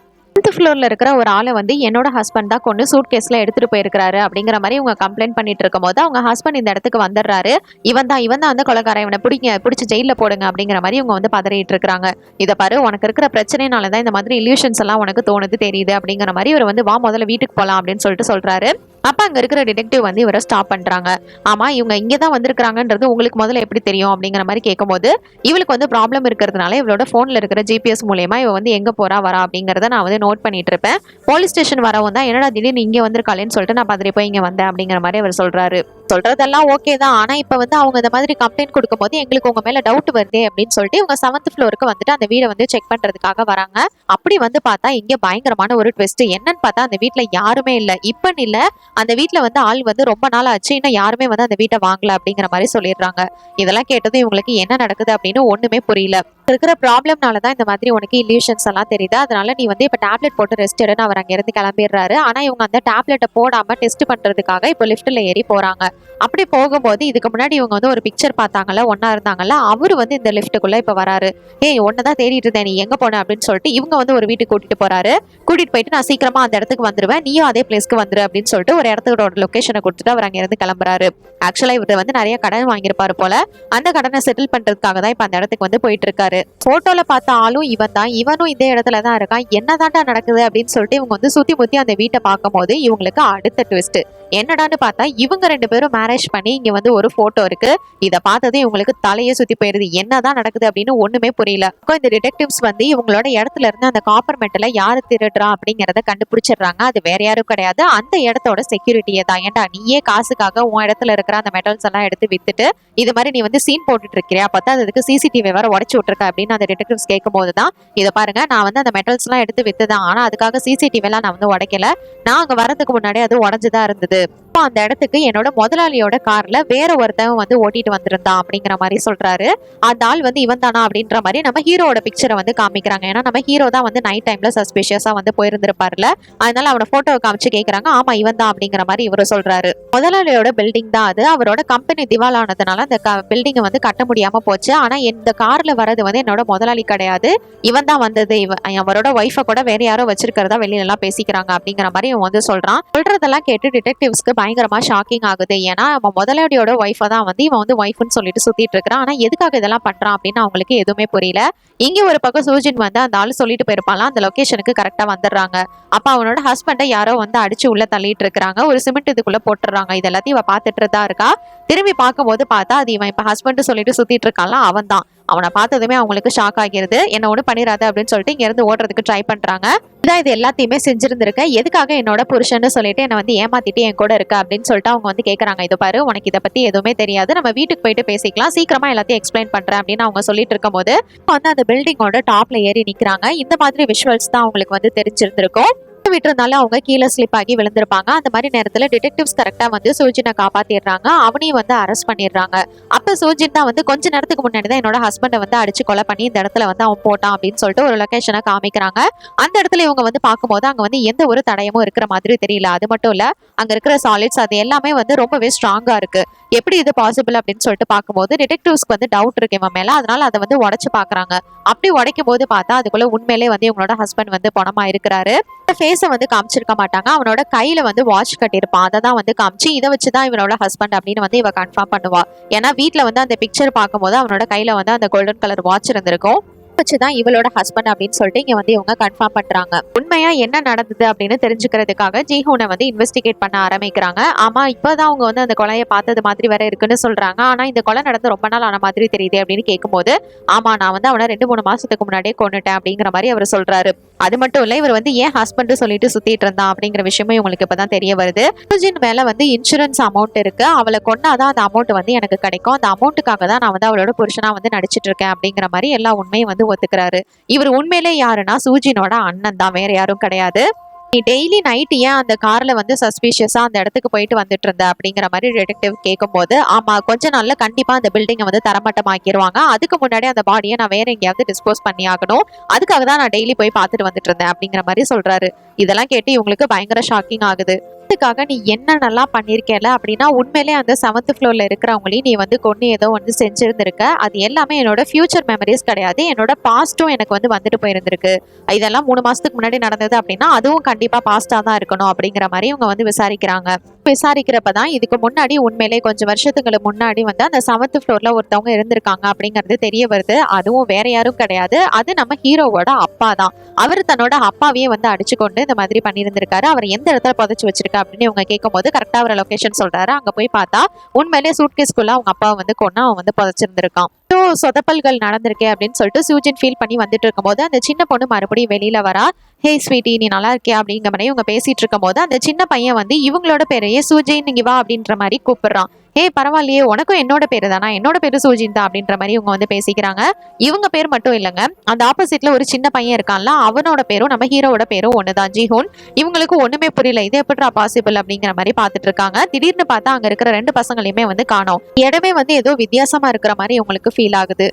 ஃப்ளோர்ல இருக்கிற ஒரு ஆளை வந்து என்னோட ஹஸ்பண்ட் தான் கொண்டு சூட் கேஸ்ல எடுத்துட்டு போயிருக்காரு அப்படிங்கிற மாதிரி இவங்க கம்ப்ளைண்ட் பண்ணிட்டு இருக்கும் போது அவங்க ஹஸ்பண்ட் இந்த இடத்துக்கு வந்துடுறாரு. இவன் தான் அந்த கொலைக்காரன், இவனை பிடிச்சு ஜெயில போடுங்க அப்படிங்கிற மாதிரி இவங்க வந்து பதறிட்டு இருக்காங்க. இதை பாரு, உனக்கு இருக்கிற பிரச்சனைனாலதான் இந்த மாதிரி இல்யூஷன்ஸ் எல்லாம் உனக்கு தோணுது தெரியுது அப்படிங்கிற மாதிரி இவர் வந்து வா முதல்ல வீட்டுக்கு போலாம் அப்படின்னு சொல்லிட்டு சொல்றாரு. அப்ப அங்க இருக்கிற டிடெக்டிவ் வந்து இவரை ஸ்டாப் பண்றாங்க. ஆமா, இவங்க இங்கதான் வந்திருக்காங்கன்றது உங்களுக்கு முதல்ல எப்படி தெரியும் அப்படிங்கிற மாதிரி கேட்கும்போது இவளுக்கு வந்து ப்ராப்ளம் இருக்கிறதுனால இவளோட போன்ல இருக்கிற ஜிபிஎஸ் மூலமா இவ வந்து எங்க போறா வரா அப்படிங்கறத நான் வந்து நோட் பண்ணிட்டு இருப்பேன். போலீஸ் ஸ்டேஷன் வரவும் தான் என்னடா திடீர்னு இங்க வந்திருக்காளேன்னு சொல்லிட்டு நான் பதறி போய் இங்க வந்தேன் அப்படிங்கிற மாதிரி அவர் சொல்றாரு. சொல்றதெல்லாம் ஓகே தான், ஆனா இப்ப வந்து அவங்க இந்த மாதிரி கம்ப்ளைண்ட் கொடுக்கும் போது எங்களுக்கு உங்க மேல டவுட் வருதே அப்படின்னு சொல்லிட்டு இவங்க 7th ஃப்ளோருக்கு வந்துட்டு அந்த வீடை வந்து செக் பண்றதுக்காக வராங்க. அப்படி வந்து பார்த்தா இங்க பயங்கரமான ஒரு ட்விஸ்ட். என்னன்னு பார்த்தா அந்த வீட்டுல யாருமே இல்ல. இப்ப இல்ல, அந்த வீட்டுல வந்து ஆள் வந்து ரொம்ப நாள் ஆச்சு, இன்னும் யாருமே வந்து அந்த வீட்டை வாங்கல அப்படிங்கிற மாதிரி சொல்லிடுறாங்க. இதெல்லாம் கேட்டது இவங்களுக்கு என்ன நடக்குது அப்படின்னு ஒண்ணுமே புரியல. இருக்கிற ப்ராப்ளம்னாலதான் இந்த மாதிரி உனக்கு இல்யூஷன்ஸ் எல்லாம் தெரியுது, அதனால நீ வந்து இப்ப டேப்லெட் போட்டு ரெஸ்ட் எடுன்னு அவர் அங்க இருந்து கிளம்பிடுறாரு. ஆனா இவங்க அந்த டேப்லெட்டை போடாம டெஸ்ட் பண்றதுக்காக இப்போ லிஃப்ட்ல ஏறி போறாங்க. அப்படி போகும்போது இதுக்கு முன்னாடி இவங்க வந்து ஒரு பிக்சர் பார்த்தாங்கல்ல, ஒன்னா இருந்தாங்கல்ல, அவரு வந்து இந்த லிஃப்ட்டுக்குள்ள இப்ப வராரு. ஏய், ஒன்னதான் தேடிட்டு இருந்தேன், நீ எங்க போன அப்படின்னு சொல்லிட்டு இவங்க வந்து ஒரு வீட்டுக்கு கூட்டிட்டு போறாரு. கூட்டிட்டு போயிட்டு நான் சீக்கிரமா அந்த இடத்துக்கு வந்துருவேன், நீயும் அதே பிளேஸ்க்கு வந்துரு அப்படின்னு சொல்லிட்டு ஒரு இடத்தோட லொகேஷனை கொடுத்துட்டு அவர் அங்க இருந்து கிளம்புறாரு. ஆக்சுவலா இவர் வந்து நிறைய கடன் வாங்கியிருப்பாரு போல, அந்த கடனை செட்டில் பண்றதுக்காக தான் இப்ப அந்த இடத்துக்கு வந்து போயிட்டு இருக்காரு. போட்டோல பார்த்த ஆளும் இவன் தான், இவனும் இந்த இடத்துல தான் இருக்கான். என்னதான்டா நடக்குது அப்படின்னு சொல்லிட்டு இவங்க வந்து சுத்தி முத்தி அந்த வீட்டை பார்க்கும் போது இவங்களுக்கு அடுத்த ட்விஸ்ட் என்னடான்னு பார்த்தா இவங்க 2 பேரும் மேரேஜ் பண்ணி இங்க வந்து ஒரு போட்டோ இருக்கு. இதை பார்த்ததே இவங்களுக்கு தலையே சுத்தி போயிருது. என்னதான் நடக்குது அப்படின்னு ஒண்ணுமே புரியல. இந்த டிடெக்டிவ்ஸ் வந்து இவங்களோட இடத்துல இருந்து அந்த காப்பர் மெட்டலை யாரு திருடுறா அப்படிங்கறத கண்டுபிடிச்சிடுறாங்க. அது வேற யாரும் கிடையாது, அந்த இடத்தோட செக்யூரிட்டியே தான். ஏன்டா நீயே காசுக்காக உன் இடத்துல இருக்கிற அந்த மெட்டல்ஸ் எல்லாம் எடுத்து வித்துட்டு இது மாதிரி நீ வந்து சீன் போட்டுட்டு இருக்கிறியா, பார்த்தா அதுக்கு சிசிடிவி வேற உடச்சு விட்டுருக்க அப்படின்னு அந்த டிடெக்டிவ்ஸ் கேட்கும் போதுதான் இதை பாருங்க, நான் வந்து அந்த மெட்டல்ஸ் எல்லாம் எடுத்து வித்துதான், ஆனா அதுக்காக சிசிடிவி எல்லாம் நான் வந்து உடைக்கல, நான் அங்க வரதுக்கு முன்னாடி அது உடஞ்சுதான் இருந்தது. அந்த இடத்துக்கு என்னோட முதலாளியோட கார்ல வேற ஒருத்தவன் வந்து ஓட்டிட்டு வந்திருந்தான் அப்படிங்கிற மாதிரி சொல்றாரு. அந்த ஆள் வந்து இவன் தானா அப்படின்ற மாதிரி நம்ம ஹீரோட பிக்சரை வந்து காமிக்கிறாங்க. ஏன்னா நம்ம ஹீரோ தான் வந்து நைட் டைம்ல சஸ்பிஷியஸா வந்து போயிருந்திருப்பாருல, அதனால அவனை போட்டோ காமிச்சு கேட்கறாங்க. ஆமா இவன் தான் அப்படிங்கிற மாதிரி இவரு சொல்றாரு. முதலாளியோட பில்டிங் தான் அது. அவரோட கம்பெனி திவாலானதுனால அந்த பில்டிங்கை வந்து கட்ட முடியாம போச்சு. ஆனா இந்த கார்ல வர்றது வந்து என்னோட முதலாளி கிடையாது, இவன் தான் வந்தது. அவரோட ஒய்ஃபை கூட வேற யாரோ வச்சிருக்கிறதா வெளியில எல்லாம் பேசிக்கிறாங்க அப்படிங்கிற மாதிரி இவன் வந்து சொல்றான். சொல்றதெல்லாம் கேட்டு டிடெக்டிவ்ஸ்க்கு பயங்கரமா ஷாக்கிங் ஆகுது. ஏன்னா அவன் முதலாளியோட ஒய்ஃபை தான் வந்து இவன் வந்து ஒய்ஃப்னு சொல்லிட்டு சுத்திட்டு இருக்கிறான். ஆனா எதுக்காக இதெல்லாம் பண்றான் அப்படின்னு அவங்களுக்கு எதுவுமே புரியல. இங்க ஒரு பக்கம் சூஜின் வந்து அந்த ஆளு சொல்லிட்டு போயிருப்பான், அந்த லொகேஷனுக்கு கரெக்டா வந்துடுறாங்க. அப்ப அவனோட ஹஸ்பண்டை யாரோ வந்து அடிச்சு உள்ள தள்ளிட்டு இருக்காங்க, ஒரு சிமெண்ட் இதுக்குள்ள போட்டுறாங்க. இது எல்லாத்தையும் இவ பாத்துட்டு தான் இருக்கா. திரும்பி பார்க்கும் போது பார்த்தா அது இவன் இப்ப ஹஸ்பண்ட் சொல்லிட்டு சுத்திட்டு இருக்கான்ல, அவன் தான். அவனை பார்த்ததுமே அவங்களுக்கு ஷாக் ஆகிருது. என்ன ஒண்ணு பண்ணிராத அப்படின்னு சொல்லிட்டு இங்க இருந்து ஓடுறதுக்கு ட்ரை பண்றாங்க. இதான் இது எல்லாத்தையுமே செஞ்சிருந்திருக்க, எதுக்காக என்னோட புருஷன்னு சொல்லிட்டு என்ன வந்து ஏமாத்திட்டு என் கூட இருக்க அப்படின்னு சொல்லிட்டு அவங்க வந்து கேக்குறாங்க. இது பாரு, உனக்கு இதை பத்தி எதுவுமே தெரியாது, நம்ம வீட்டுக்கு போயிட்டு பேசிக்கலாம், சீக்கிரமா எல்லாத்தையும் எக்ஸ்பிளைன் பண்றேன் அப்படின்னு அவங்க சொல்லிட்டு இருக்கும் போது வந்து அந்த பில்டிங்கோட டாப்ல ஏறி நிக்கிறாங்க. இந்த மாதிரி விஷுவல்ஸ் தான் அவங்களுக்கு வந்து தெரிஞ்சிருந்திருக்கும். விட்டுருந்தாலும் அவங்க கீழே ஸ்லிப் ஆகி விழுந்திருப்பாங்க. அந்த மாதிரி நேரத்துல டிடெக்டிவ்ஸ் கரெக்டா வந்து சூஜினை காப்பாத்திடுறாங்க. அவனையும் வந்து அரெஸ்ட் பண்ணிடுறாங்க. அப்ப சூஜின் தான் வந்து கொஞ்ச நேரத்துக்கு முன்னாடி தான் என்னோட ஹஸ்பண்டை வந்து அடிச்சு கொலை பண்ணி இந்த இடத்துல வந்து அவன் போட்டான் அப்படின்னு சொல்லிட்டு ஒரு லொகேஷனை காமிக்கிறாங்க. அந்த இடத்துல இவங்க வந்து பார்க்கும்போது அங்க வந்து எந்த ஒரு தடயமும் இருக்கிற மாதிரி தெரியல. அது மட்டும் இல்ல, அங்க இருக்கிற சாலிட்ஸ் அது எல்லாமே வந்து ரொம்பவே ஸ்ட்ராங்கா இருக்கு. எப்படி இது பாசிபிள் அப்படின்னு சொல்லிட்டு பார்க்கும்போது டிடெக்டிவ்ஸ்க்கு வந்து டவுட் இருக்கு இவன் மேல. அதனால அதை வந்து உடைச்சு பாக்குறாங்க. அப்படி உடைக்கும் போது பார்த்தா அதுக்குள்ள உண்மையிலே வந்து இவங்களோட ஹஸ்பண்ட் வந்து பணமா இருக்கிறாரு. ஃபேஸை வந்து காமிச்சிருக்க மாட்டாங்க. அவனோட கையில வந்து வாட்ச் கட்டியிருப்பான். அதை தான் வந்து காமிச்சு இதை வச்சுதான் இவனோட ஹஸ்பண்ட் அப்படின்னு வந்து இவ கன்ஃபார்ம் பண்ணுவா. ஏன்னா வீட்டுல வந்து அந்த பிக்சர் பார்க்கும்போது அவனோட கையில வந்து அந்த கோல்டன் கலர் வாட்ச் இருந்திருக்கும். வச்சுதான் இவளோட ஹஸ்பண்ட் அப்படின்னு சொல்லிட்டு இங்க வந்து இவங்க கன்ஃபார்ம் பண்றாங்க. உண்மையா என்ன நடந்தது அப்படின்னு தெரிஞ்சுக்கிறதுக்காக ஜிஹூனை வந்து இன்வெஸ்டிகேட் பண்ண ஆரம்பிக்கிறாங்க. ஆமா, இப்பதான் அவங்க வந்து அந்த கொலையை பார்த்தது மாதிரி வேற இருக்குன்னு சொல்றாங்க. ஆனா இந்த கொலை நடந்து ரொம்ப நாள் ஆன மாதிரி தெரியுது அப்படின்னு கேட்கும்போது, ஆமா நான் வந்து அவனை 2-3 மாசத்துக்கு முன்னாடியே கொன்னுட்டேன் அப்படிங்கிற மாதிரி அவர் சொல்றாரு. அது மட்டும் இல்ல, இவர் வந்து ஏன் ஹஸ்பண்ட் சொல்லிட்டு சுத்திட்டு இருந்தான் அப்படிங்கிற விஷயமும் இவங்களுக்கு இப்பதான் தெரிய வருது. சூஜின் மேல வந்து இன்சூரன்ஸ் அமௌண்ட் இருக்கு, அவளை கொன்னாதான் அந்த அமௌண்ட் வந்து எனக்கு கிடைக்கும், அந்த அமௌண்ட்டுக்காக தான் நான் வந்து அவளோட புருஷனா வந்து நடிச்சிட்டு இருக்கேன் அப்படிங்கிற மாதிரி எல்லா உண்மையும் வந்து ஒத்துக்கிறாரு. இவர் உண்மையிலே யாருன்னா சூஜினோட அண்ணன் தான், வேற யாரும் கிடையாது. நீ டெய்லி நைட் ஏன் அந்த கார்ல வந்து சஸ்பீஷியஸா அந்த இடத்துக்கு போயிட்டு வந்துட்டு இருந்த அப்படிங்கிற மாதிரி டிடெக்டிவ் கேட்கும்போது, ஆமா கொஞ்ச நாள்ல கண்டிப்பா அந்த பில்டிங்கை வந்து தரமட்டமாக்கிடுவாங்க, அதுக்கு முன்னாடி அந்த பாடியை நான் வேற எங்கேயாவது டிஸ்போஸ் பண்ணி ஆகணும், அதுக்காக தான் நான் டெய்லி போய் பார்த்துட்டு வந்துட்டு இருந்தேன் அப்படிங்கிற மாதிரி சொல்றாரு. இதெல்லாம் கேட்டு இவங்களுக்கு பயங்கர ஷாக்கிங் ஆகுது. அதுக்காக நீ என்னென்னலாம் பண்ணிருக்கல அப்படின்னா, உண்மையிலே அந்த 7th ஃப்ளோர்ல இருக்கிறவங்களையும் நீ வந்து கொண்டு ஏதோ வந்து செஞ்சிருந்திருக்க, அது எல்லாமே என்னோட ஃபியூச்சர் மெமரிஸ் கிடையாது, என்னோட பாஸ்ட்டும் எனக்கு வந்து வந்துட்டு போயிருந்திருக்கு, இதெல்லாம் 3 மாசத்துக்கு முன்னாடி நடந்தது அப்படின்னா அதுவும் கண்டிப்பா பாஸ்டா தான் இருக்கணும் அப்படிங்கிற மாதிரி இவங்க வந்து விசாரிக்கிறாங்க. விசாரிக்கிறப்பதான் இதுக்கு முன்னாடி உண்மையிலே கொஞ்சம் வருஷத்துக்கு முன்னாடி வந்து அந்த 7th ஃப்ளோர்ல ஒருத்தவங்க இருந்திருக்காங்க அப்படிங்கிறது தெரிய வருது. அதுவும் வேற யாரும் கிடையாது, அது நம்ம ஹீரோவோட அப்பா தான். அவர் தன்னோட அப்பாவையே வந்து அடிச்சு கொண்டு இந்த மாதிரி பண்ணியிருந்திருக்காரு. அவர் எந்த இடத்துல புதைச்சு வச்சிருக்க அப்படின்னு இவங்க கேட்கும்போது கரெக்டா ஒரு லொகேஷன் சொல்றாரு. அங்க போய் பார்த்தா உண்மையிலேயே சூட்கேஸ்குள்ள அவங்க அப்பாவை வந்து கொண்டு அவன் வந்து புதைச்சிருந்திருக்கான். சொதப்பல்கள் நடந்திருக்கே அப்படின்னு சொல்லிட்டு சூஜின் ஃபீல் பண்ணி வந்துட்டு இருக்கும்போது அந்த சின்ன பொண்ணு மறுபடியும் வெளியில வரா. ஹே ஸ்வீட்டி, நீ நல்லா இருக்கியா அப்படிங்கிற மாதிரி இவங்க பேசிட்டு இருக்கும் போது அந்த சின்ன பையன் வந்து இவங்களோட பேரையே சூஜின் இங்க வா அப்படின்ற மாதிரி கூப்பிடுறான். ஹே பரவாயில்லையே, உனக்கும் என்னோட பேரு தானா, என்னோட பேரு சூஜின் தான் அப்படின்ற மாதிரி இவங்க வந்து பேசிக்கிறாங்க. இவங்க பேர் மட்டும் இல்லைங்க, அந்த ஆப்போசிட்ல ஒரு சின்ன பையன் இருக்கான்ல, அவனோட பேரும் நம்ம ஹீரோவோட பேரும் ஒண்ணுதான், ஜிஹூன். இவங்களுக்கு ஒண்ணுமே புரியல, இது எப்படிடா பாசிபிள் அப்படிங்கிற மாதிரி பாத்துட்டு இருக்காங்க. திடீர்னு பார்த்தா அங்க இருக்கிற 2 பசங்களையுமே வந்து காணோம். இடமே வந்து ஏதோ வித்தியாசமா இருக்கிற மாதிரி இவங்களுக்கு ஃபீல் ஆகுது.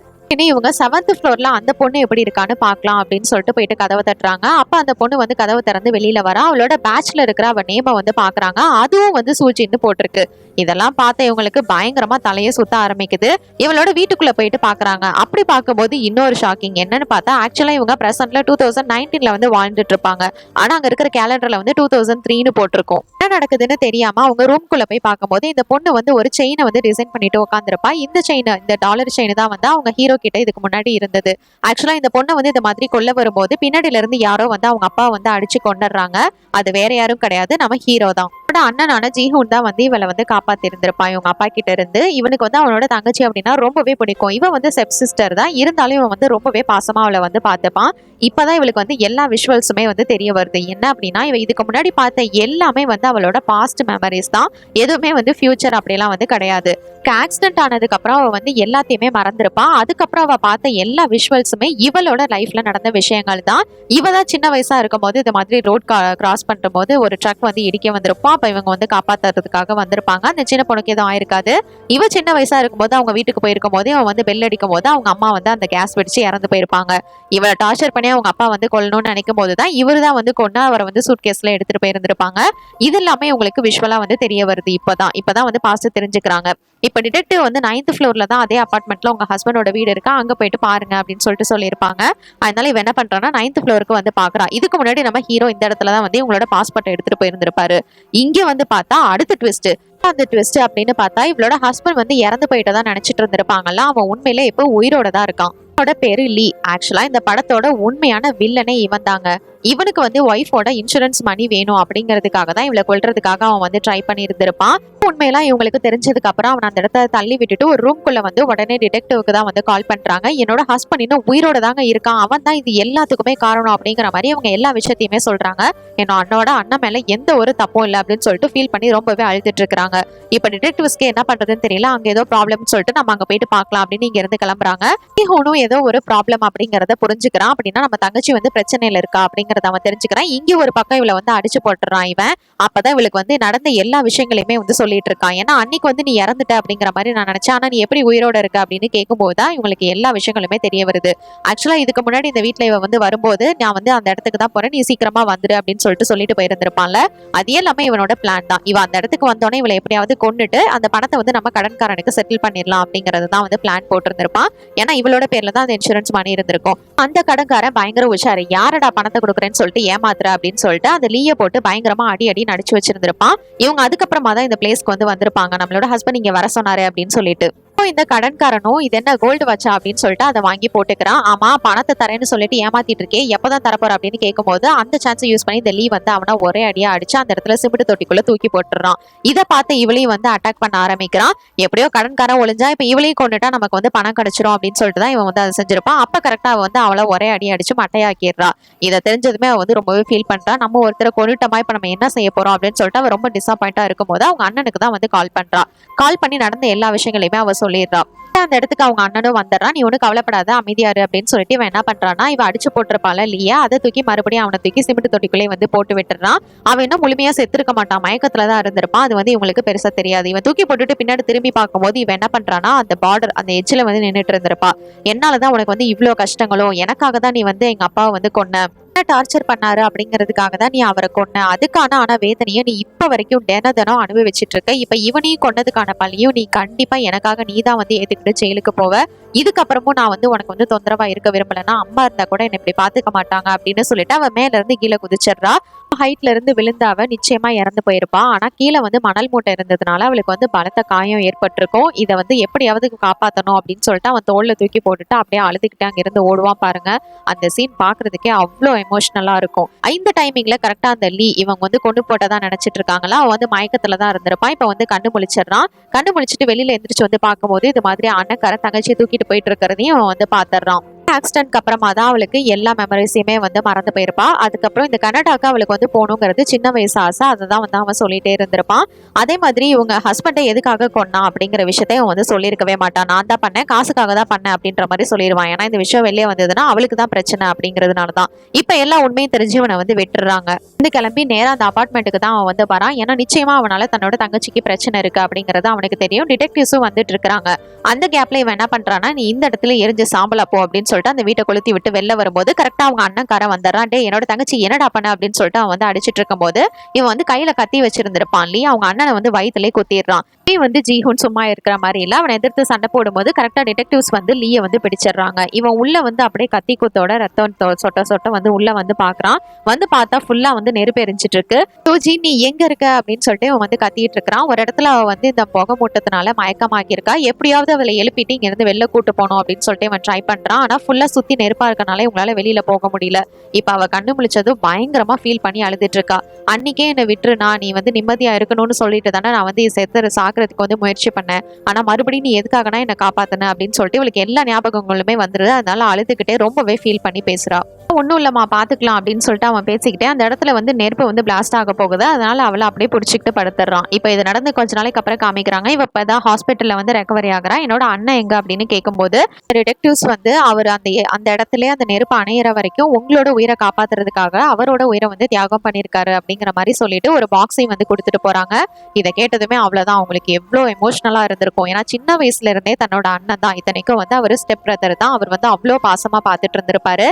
இவங்க 7th ஃப்ளோர்ல அந்த பொண்ணு எப்படி இருக்கான்னு பாக்கலாம் அப்படின்னு சொல்லிட்டு போயிட்டு கதவை தட்டுறாங்க. அப்ப அந்த பொண்ணு வந்து கதவை திறந்து வெளியில வரா. அவளோட பேட்ச்ல இருக்கிற அவ நேம வந்து பாக்குறாங்க. அதுவும் வந்து சூஜின்னு போட்டிருக்கு. இதெல்லாம் பார்த்த இவங்களுக்கு பயங்கரமா தலையை சுத்த ஆரம்பிக்குது. இவளோட வீட்டுக்குள்ள போயிட்டு பாக்குறாங்க. அப்படி பார்க்கும்போது இன்னொரு ஷாக்கிங் என்னன்னு பார்த்தா, ஆக்சுவலா இவங்க பிரசன்ட்ல 2019ல வந்து வாழ்ந்துட்டு இருப்பாங்க. ஆனா அங்க இருக்கிற கேலண்டர்ல வந்து 2003ன்னு போட்டிருக்கும். என்ன நடக்குதுன்னு தெரியாம அவங்க ரூம்குள்ள போய் பார்க்கும்போது இந்த பொண்ணு வந்து ஒரு செயினை வந்து டிசைன் பண்ணிட்டு உட்காந்துருப்பா. இந்த செயின், இந்த டாலர் செயின் தான் வந்து அவங்க ஹீரோ கிட்ட இதுக்கு முன்னாடி இருந்தது. ஆக்சுவலா இந்த பொண்ணை வந்து இந்த மாதிரி கொல்ல வரும்போது பின்னாடில இருந்து யாரோ வந்து அவங்க அப்பா வந்து அடிச்சு கொண்டுறாங்க. அது வேற யாரும் கிடையாது, நம்ம ஹீரோ தான். அண்ணனான ஜிஹூன் தான் வந்து இவளை வந்து காப்பாத்தி இருந்திருப்பான் இவங்க அப்பா கிட்ட இருந்து. இவனுக்கு வந்து அவனோட தங்கச்சி அப்படின்னா ரொம்பவே பிடிக்கும். இவன் வந்து ஸ்டெப் சிஸ்டர் தான், இருந்தாலும் இவன் வந்து ரொம்பவே பாசமா அவளை வந்து பார்த்துப்பான். இப்பதான் இவளுக்கு வந்து எல்லா விஷுவல்ஸுமே வந்து தெரிய வருது. என்ன அப்படின்னா, இவ இதுக்கு முன்னாடி பார்த்த எல்லாமே வந்து அவளோட பாஸ்ட் மெமரிஸ் தான், எதுவுமே வந்து ஃபியூச்சர் அப்படிலாம் வந்து கிடையாது. ஆக்சிடென்ட் ஆனதுக்கு அப்புறம் அவ வந்து எல்லாத்தையுமே மறந்துருப்பான். அதுக்கப்புறம் அவ பார்த்த எல்லா விஷுவல்ஸுமே இவளோட லைஃப்ல நடந்த விஷயங்கள் தான். இவ தான் சின்ன வயசா இருக்கும் போது இந்த மாதிரி ரோட் கிராஸ் பண்ணும் போது ஒரு ட்ரக் வந்து இடிக்க வந்திருப்பான். அப்ப இவங்க வந்து காப்பாத்துறதுக்காக வந்திருப்பாங்க. அந்த சின்ன பொண்ணுக்கு எதுவும் ஆயிருக்காது. இவ சின்ன வயசா இருக்கும்போது அவங்க வீட்டுக்கு போயிருக்கும் போது அவன் வந்து பெல் அடிக்கும் போது அவங்க அம்மா வந்து அந்த கேஸ் வெடிச்சு இறந்து போயிருப்பாங்க. இவளை டார்ச்சர் பண்ணி அவங்க அப்பா வந்து கொல்லணும்னு நினைக்கும் போதுதான் இவரு தான் வந்து கொண்டு அவரை வந்து சூட் கேஸ்ல எடுத்துட்டு போயிருந்திருப்பாங்க. இது எல்லாமே உங்களுக்கு விஷுவலா வந்து தெரிய வருது. இப்பதான் வந்து பாஸ்ட் தெரிஞ்சுக்கிறாங்க. இப்ப டிடெக்டிவ் வந்து 9th ஃப்ளோர்ல தான் அதே அபார்ட்மெண்ட்ல உங்க ஹஸ்பண்டோட வீடு இருக்கா, அங்க போயிட்டு பாருங்க அப்படின்னு சொல்லிட்டு சொல்லியிருப்பாங்க. அதனால இவ என்ன பண்றான்னா 9th ஃப்ளோருக்கு வந்து பாக்குறா. இதுக்கு முன்னாடி நம்ம ஹீரோ இந்த இடத்துல தான் வந்து உங்களோட பாஸ்போர்ட் எடுத்துட்டு போயிருந்திருப்பாரு. இங்க வந்து பார்த்தா அடுத்த ட்விஸ்ட். அந்த ட்விஸ்ட் அப்படின்னு பார்த்தா இவளோட ஹஸ்பண்ட் வந்து இறந்து போயிட்டதான் நினைச்சிட்டு இருந்திருப்பாங்கல்ல, அவன் உண்மையில இப்போ உயிரோட தான் இருக்கான். பேரு லீ. ஆக்சுவலா இந்த படத்தோட உண்மையான வில்லனே இவன் தாங்க. இவனுக்கு வந்து ஒய்ஃபோட இன்சூரன்ஸ் மணி வேணும் அப்படிங்கிறதுக்காக தான் இவளை கொல்றதுக்காக அவன் வந்து ட்ரை பண்ணி இருந்திருப்பான். உண்மையெல்லாம் இவங்களுக்கு தெரிஞ்சதுக்கு அப்புறம் அவன் அந்த இடத்த தள்ளி விட்டுட்டு ஒரு ரூம்குள்ள வந்து உடனே டிடெக்டிவ்க்கு தான் வந்து கால் பண்றாங்க. என்னோட ஹஸ்பண்ட் இன்னும் உயிரோட தாங்க இருக்கான், அவன் தான் இது எல்லாத்துக்குமே காரணம் அப்படிங்கிற மாதிரி அவங்க எல்லா விஷயத்தையுமே சொல்றாங்க. என்னோட அண்ணன் மேல எந்த ஒரு தப்பும் இல்லை அப்படின்னு சொல்லிட்டு ஃபீல் பண்ணி ரொம்பவே அழுதுட்டு இருக்காங்க. இப்ப டிடெக்டிவ்ஸ்க்கு என்ன பண்றதுன்னு தெரியல. அங்க ஏதோ ப்ராப்ளம்னு சொல்லிட்டு நம்ம அங்க போயிட்டு பார்க்கலாம் அப்படின்னு இங்க இருந்து கிளம்புறாங்க. ஹோனும் ஏதோ ஒரு ப்ராப்ளம் அப்படிங்கறத புரிஞ்சுக்கிறான். அப்படின்னா நம்ம தங்கச்சி வந்து பிரச்சனையில இருக்கா அப்படிங்கறத அவன் தெரிஞ்சுக்கிறான். இங்க ஒரு பக்கம் இவளை வந்து அடிச்சு போட்டுறான் இவன். அப்பதான் இவளுக்கு வந்து நடந்த எல்லா விஷயங்களையுமே வந்து சொல்லிட்டு இருக்கான். ஏன்னா அன்னைக்கு வந்து நீ இறந்துட்ட அப்படிங்கிற மாதிரி நான் நினைச்சேன், ஆனா நீ எப்படி உயிரோட இருக்க அப்படின்னு கேட்கும்போது தான் இவங்களுக்கு எல்லா விஷயங்களுமே தெரிய வருது. ஆக்சுவலா இதுக்கு முன்னாடி இந்த வீட்டுல இவ வந்து வரும்போது நான் வந்து அந்த இடத்துக்கு தான் போறேன், நீ சீக்கிரமா வந்துரு அப்படின்னு சொல்லிட்டு போயிருந்திருப்பான்ல. அது எல்லாமே இவனோட பிளான் தான். இவன் அந்த இடத்துக்கு வந்தோடனே இவளை எப்படியாவது கொண்டுட்டு அந்த பணத்தை வந்து நம்ம கடன்காரனுக்கு செட்டில் பண்ணிடலாம் அப்படிங்கறது தான் வந்து பிளான் போட்டிருந்திருப்பான். ஏன்னா இவளோட பேர்ல தான் அந்த இன்சூரன்ஸ் மணி இருந்திருக்கும். அந்த கடன்காரன் பயங்கர உஷாரு, யாரடா பணத்தை கொடுக்குறேன்னு சொல்லிட்டு ஏமாத்துற அப்படின்னு சொல்லிட்டு அந்த லீய போட்டு பயங்கரமா அடி நடிச்சு வச்சிருந்திருப்பான். இவங்க அதுக்கப்புறமா தான் இந்த பிளேஸ்க்கு வந்து வந்திருப்பாங்க. நம்மளோட ஹஸ்பண்ட் இங்க வர சொன்னாரு அப்படின்னு சொல்லிட்டு இந்த கடன்காரனும் இது என்ன கோல்டு வச்சா அப்படின்னு சொல்லிட்டு அதை வாங்கி போட்டுக்கிறான். ஆமா பணத்தை தரேன்னு சொல்லிட்டு ஏமாத்திட்டு இருக்கே, எப்பதான் தரப்போற அப்படின்னு கேட்கும்போது அந்த சான்ஸை யூஸ் பண்ணி இந்த லீ வந்து அவனை ஒரே அடியா அடிச்சு அந்த இடத்துல சிமெண்ட் தொட்டிக்குள்ள தூக்கி போட்டுறான். இதை பார்த்து இவளையும் வந்து அட்டாக் பண்ண ஆரம்பிக்கிறான். எப்படியோ கடன்காரன் ஒளிஞ்சா இப்ப இவளையும் கொண்டுட்டா நமக்கு வந்து பணம் கிடைச்சிரும் அப்படின்னு சொல்லிட்டு தான் இவன் வந்து அதை செஞ்சிருப்பான். அப்ப கரெக்டா வந்து அவளை ஒரே அடி அடிச்சு மட்டையாக்கிடுறா. இதை தெரிஞ்சதுமே அவ வந்து ரொம்பவே ஃபீல் பண்றான். நம்ம ஒருத்தரை கொண்டுட்டோமா, இப்ப நம்ம என்ன செய்ய போறோம் அப்படின்னு சொல்லிட்டு அவ ரொம்ப டிசப்பாயிண்டா இருக்கும்போது அவங்க அண்ணனுக்கு தான் வந்து கால் பண்றா. கால் பண்ணி நடந்த எல்லா விஷயங்களையுமே அவ சொல்லிடுறா. அந்த இடத்துக்கு அவங்க அண்ணனும் வந்துடுறான். நீ ஒன்னும் கவலைப்படாத, அமைதியாரு அப்படின்னு சொல்லிட்டு இவன் என்ன பண்றான்னா, இவ அடிச்சு போட்டிருப்பால இல்லையா, அதை தூக்கி மறுபடியும் அவனை தூக்கி சிமெண்ட் தொட்டிக்குள்ளே வந்து போட்டு விட்டுறான். அவன் இன்னும் முழுமையா செத்துருக்க மாட்டான், மயக்கத்துல தான் இருந்திருப்பான். அது வந்து இவங்களுக்கு பெருசா தெரியாது. இவன் தூக்கி போட்டுட்டு பின்னாடி திரும்பி பார்க்கும்போது இவன் என்ன பண்றான்னா, அந்த பார்டர் அந்த எட்ஜில் வந்து நின்றுட்டு இருந்திருப்பா. என்னாலதான் உனக்கு வந்து இவ்வளவு கஷ்டங்களும், எனக்காக தான் நீ வந்து எங்க அப்பாவை வந்து கொன்ன, டார்ச்சர் பண்ணாரு அப்படிங்கிறதுக்காக தான் நீ அவரை கொன்ன, அதுக்கான வேதனையை நீ இப்ப வரைக்கும் தினம் அனுபவிச்சுட்டு இருக்க. இப்ப இவனையும் கொன்னதுக்கான பழியும் நீ கண்டிப்பா எனக்காக நீ தான் வந்து ஏத்துக்கிட்டு ஜெயிலுக்கு போவ. இதுக்கப்புறமும் நான் வந்து உனக்கு வந்து தொந்தரவா இருக்க விரும்பலன்னா அம்மா இருந்தா கூட என்ன இப்படி பாத்துக்க மாட்டாங்க அப்படின்னு சொல்லிட்டு அவன் மேல இருந்து கீழே குதிச்சிடுறா. ஹைட்ல இருந்து விழுந்து அவ நிச்சயமா இறந்து போயிருப்பா. ஆனா கீழே வந்து மணல் மூட்டை இருந்ததுனால அவளுக்கு வந்து பலத்த காயம் ஏற்பட்டிருக்கும். இதை வந்து எப்படியாவது காப்பாத்தணும் அப்படின்னு சொல்லிட்டு அவன் தோல்ல தூக்கி போட்டுட்டு அப்படியே அழுதுகிட்டு அங்க இருந்து ஓடுவான் பாருங்க. அந்த சீன் பாக்குறதுக்கே அவ்வளோ எமோஷனலா இருக்கும். இந்த டைமிங்ல கரெக்டா அந்த லீ இவங்க வந்து கொண்டு போட்டதான் நினைச்சிட்டு இருக்காங்களா, அவன் வந்து மயக்கத்துலதான் இருந்திருப்பான். இப்ப வந்து கண்ணு முழிச்சிடறான். கண்ணு முழிச்சிட்டு வெளியில எந்திரிச்சு வந்து பார்க்கும்போது இது மாதிரி அண்ணக்காரன் தங்கச்சியை தூக்கிட்டு போயிட்டு இருக்கிறதையும் அவன் வந்து பாத்துறான். ஆக்சிடென்ட்க்கு அப்புறமா தான் அவளுக்கு எல்லா மெமரிஸையுமே வந்து மறந்து போயிருப்பா. அதுக்கப்புறம் இந்த கனடாக்கு அவளுக்கு வந்து போகணுங்கிறது சின்ன வயசு ஆசை, அதுதான் வந்து அவன் சொல்லிட்டே இருந்திருப்பான். அதே மாதிரி இவங்க ஹஸ்பண்டை எதுக்காக கொன்னா அப்படிங்கிற விஷயத்தையும் வந்து சொல்லியிருக்கவே மாட்டான். நான் தான் பண்ணேன், காசுக்காக தான் பண்ணேன் அப்படின்ற மாதிரி சொல்லிடுவான். ஏன்னா இந்த விஷயம் வெளியே வந்ததுன்னா அவளுக்கு தான் பிரச்சனை அப்படிங்கிறதுனால தான். இப்ப எல்லா உண்மையும் தெரிஞ்சு இவனை வந்து விட்டுறாங்க. வந்து கிளம்பி நேரா அந்த அபார்ட்மெண்ட்டுக்கு தான் அவன் வந்து வரான். ஏன்னா நிச்சயமா அவனால தன்னோட தங்கச்சிக்கு பிரச்சனை இருக்கு அப்படிங்கறது அவனுக்கு தெரியும். டிடெக்டிவ்ஸும் வந்துட்டு இருக்காங்க. அந்த கேப்ல இவன் என்ன பண்றான்னா, நீ இந்த இடத்துல எரிஞ்சு சாம்பலா போ அப்படின்னு சொல்லிட்டு அந்த வீட்டை கொளுத்தி விட்டு வெளில வரும்போது கரெக்டா அவங்க அண்ணன்காரன் வந்துடுறான். டே என்னோட தங்கச்சி என்னடா பண்ண அப்படின்னு சொல்லிட்டு அவன் வந்து அடிச்சிட்டு இருக்கும் போது இவன் வந்து கையில கத்தி வச்சிருந்திருப்பான் இல்லையா, அவங்க அண்ணனை வந்து வயிற்றுலேயே குத்திடுறான். லீ வந்து ஜீஹூன் சும்மா இருக்கிற மாதிரி இல்ல, அவனை எதிர்த்து சண்டை போடும்போது கரெக்டா டிடெக்டிவ்ஸ் வந்து லீயை வந்து பிடிச்சிடுறாங்க. இவன் உள்ள வந்து அப்படியே கத்தி குத்தோட ரத்தம் சொட்ட வந்து உள்ள வந்து பாக்குறான். வந்து பார்த்தா ஃபுல்லா வந்து நெருப்பு எரிஞ்சிட்டு இருக்கு. ஜி நீ எங்க இருக்க அப்படின்னு சொல்லிட்டு அவன் வந்து கத்திட்டு இருக்கிறான். ஒரு இடத்துல அவ வந்து இந்த புகை மூட்டத்தினால மயக்கமாக்கி இருக்கா. எப்படியாவது அவளை எழுப்பிட்டு இங்க இருந்து வெளில கூட்டு போனோம் அப்படின்னு சொல்லிட்டு அவன் ட்ரை பண்றான். ஆனா ஃபுல்லா சுத்தி நெருப்பா இருக்கனால இவங்களால வெளியில போக முடியல. இப்ப அவ கண்ணு முழிச்சதும் பயங்கரமா ஃபீல் பண்ணி அழுதுட்டு இருக்கா. அன்னைக்கே என்னை விட்டுருனா, நீ வந்து நிம்மதியா இருக்கணும்னு சொல்லிட்டு தானே நான் வந்து சாக்குறதுக்கு வந்து முயற்சி பண்ணேன். ஆனா மறுபடியும் நீ எதுக்காகனா என்ன காப்பாத்தின அப்படின்னு சொல்லிட்டு இவளுக்கு எல்லா ஞாபகங்களுமே வந்துருது. அதனால அழுதுகிட்டே ரொம்பவே ஃபீல் பண்ணி பேசுறா. ஒன்றும் இல்லம்மா பாத்துக்கலாம் அப்படின்னு சொல்லிட்டு அவன் பேசிக்கிட்டே அந்த இடத்துல வந்து நெருப்பு வந்து பிளாஸ்ட் ஆக போகுது. அதனால அவளை அப்படியே பிடிச்சிக்கிட்டு படுத்துறான். இப்போ இது நடந்து கொஞ்ச நாளைக்கு அப்புறம் காமிக்கிறாங்க. இவ இப்பதான் ஹாஸ்பிட்டல்ல வந்து ரெக்கவரி ஆகுறா. என்னோட அண்ணன் எங்க அப்படின்னு கேட்கும்போது டிடெக்டிவ்ஸ் வந்து அவர் அந்த இடத்துல அந்த நெருப்பு அணையிற வரைக்கும் உங்களோட உயிரை காப்பாத்துறதுக்காக அவரோட உயிரை வந்து தியாகம் பண்ணிருக்காரு அப்படிங்கிற மாதிரி சொல்லிட்டு ஒரு பாக்ஸையும் வந்து கொடுத்துட்டு போறாங்க. இதை கேட்டதுமே அவ்வளவுதான், அவங்களுக்கு எவ்வளவு எமோஷனலா இருந்திருக்கும். ஏன்னா சின்ன வயசுல இருந்தே தன்னோட அண்ணன் தான், இத்தனைக்கும் வந்து அவர் ஸ்டெப் பிரதர் தான், அவர் வந்து அவ்வளோ பாசமா பார்த்துட்டு இருந்திருப்பாரு.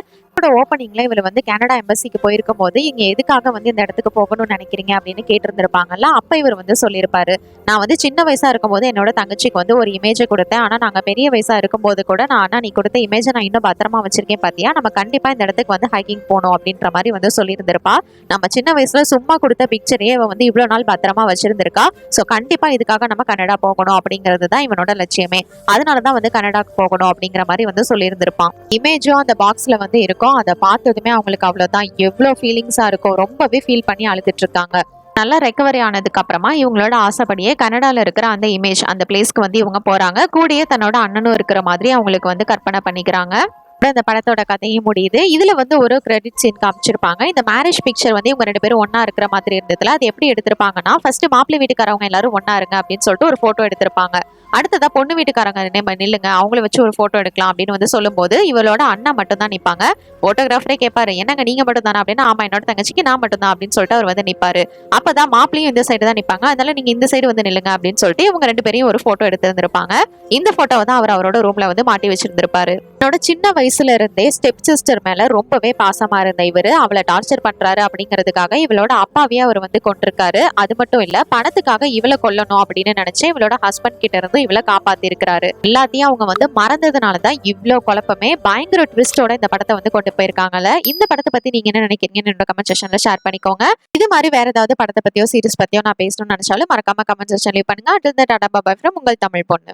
ஓப்பனிங்ல இவர் வந்து கனடா எம்பசிக்கு போயிருக்கும் போது இங்க எதுக்காக வந்து இந்த இடத்துக்கு போகணும்னு நினைக்கிறீங்க அப்படின்னு கேட்டிருந்திருப்பாங்கல்ல. அப்ப இவர் வந்து சொல்லியிருப்பாரு, நான் வந்து சின்ன வயசா இருக்கும் போது என்னோட தங்கச்சிக்கு வந்து ஒரு இமேஜை கொடுத்தேன். ஆனா நாங்க பெரிய வயசா இருக்கும் போது கூட நீ கொடுத்த இமேஜை நான் இன்னும் பத்திரமா வச்சிருக்கேன் பாத்தியா, நம்ம கண்டிப்பா இந்த இடத்துக்கு வந்து ஹைக்கிங் போகணும் அப்படின்ற மாதிரி வந்து சொல்லியிருந்திருப்பா. நம்ம சின்ன வயசுல சும்மா கொடுத்த பிக்சரையே இவ வந்து இவ்வளவு நாள் பத்திரமா வச்சிருந்திருக்கா. சோ கண்டிப்பா இதுக்காக நம்ம கனடா போகணும் அப்படிங்கிறது தான் இவனோட லட்சியமே. அதனாலதான் வந்து கனடாக்கு போகணும் அப்படிங்கிற மாதிரி வந்து சொல்லியிருந்திருப்பான். இமேஜும் அந்த பாக்ஸ்ல வந்து இருக்கும். அப்புறம் அதை பார்த்ததுமே அவங்களுக்கு அவ்வளவுதான் எவ்வளவு ஃபீலிங்ஸா இருக்கும், ரொம்பவே ஃபீல் பண்ணி அழுதுட்டு இருக்காங்க. நல்லா ரெக்கவரி ஆனதுக்கு அப்புறமா இவங்களோட ஆசைப்படியே கனடால இருக்கிற அந்த இமேஜ் அந்த பிளேஸ்க்கு வந்து இவங்க போறாங்க. கூடயே தன்னோட அண்ணனும் இருக்கிற மாதிரி அவங்களுக்கு வந்து கற்பனை பண்ணிக்கிறாங்க. அப்புறம் இந்த படத்தோட கதையும் முடியுது. இதுல வந்து ஒரு கிரெடிட் சீன் காமிச்சிருப்பாங்க. இந்த மேரேஜ் பிக்சர் வந்து இவங்க 2 பேரும் ஒண்ணா இருக்கிற மாதிரி இருந்ததுல அது எப்படி எடுத்திருப்பாங்கன்னா, ஃபர்ஸ்ட் மாப்பிள்ளை வீட்டுக்காரவங்க எல்லாரும் ஒண்ணா இருங்க அப்படின்னு சொல்லிட்டு ஒரு போட்டோ எடுத்திருப்பாங்க. அடுத்ததா பொண்ணு வீட்டுக்காரங்க நில்லுங்க, அவங்கள வச்சு ஒரு போட்டோ எடுக்கலாம் அப்படின்னு வந்து சொல்லும்போது இவளோட அண்ணா மட்டும் தான் நிப்பாங்க. போட்டோகிராஃபரே கேட்பாரு, என்னங்க நீங்க மட்டும் தானே அப்படின்னா, ஆமா என்னோட தங்கச்சிக்கு நான் மட்டும் தான் அப்படின்னு சொல்லிட்டு அவர் வந்து நிப்பாரு. அப்பதான் மாப்பிளையும் இந்த சைடு தான் நிப்பாங்க, அதனால நீங்க இந்த சைடு வந்து நில்லுங்க அப்படின்னு சொல்லிட்டு இவங்க 2 பேரையும் ஒரு போட்டோ எடுத்திருந்திருப்பாங்க. இந்த போட்டோவை தான் அவர் அவரோட ரூம்ல வந்து மாட்டி வச்சிருந்திருப்பாரு. என்னோட சின்ன வயசுல இருந்தே ஸ்டெப் சிஸ்டர் மேல ரொம்பவே பாசமா இருந்த இவரு அவளை டார்ச்சர் பண்றாரு அப்படிங்கிறதுக்காக இவளோட அப்பாவையே அவர் வந்து கொண்டிருக்காரு. அது மட்டும் இல்ல, பணத்துக்காக இவளை கொல்லணும் அப்படின்னு நினைச்சு இவளோட ஹஸ்பண்ட் கிட்ட இருந்து இவளை காப்பாத்தி இருக்கிறாரு. எல்லாத்தையும் அவங்க வந்து மறந்ததுனாலதான் இவ்வளவு குழப்பமே. பயங்கர ட்விஸ்டோட இந்த படத்தை வந்து கொண்டு போயிருக்காங்கல்ல. இந்த படத்தை பத்தி நீங்க என்ன நினைக்கிறீங்கன்னு என்னோட கமெண்ட் செக்ஷன்ல ஷேர் பண்ணிக்கோங்க. இது மாதிரி வேற ஏதாவது படத்தை பத்தியோ சீரிஸ் பத்தியோ நான் பேசணும்னு நினைச்சாலும் மறக்காம கமெண்ட் செக்ஷன் லீவ் பண்ணுங்க. டாடா பாய் ஃப்ரம் உங்கள் தமிழ் பொண்ணு.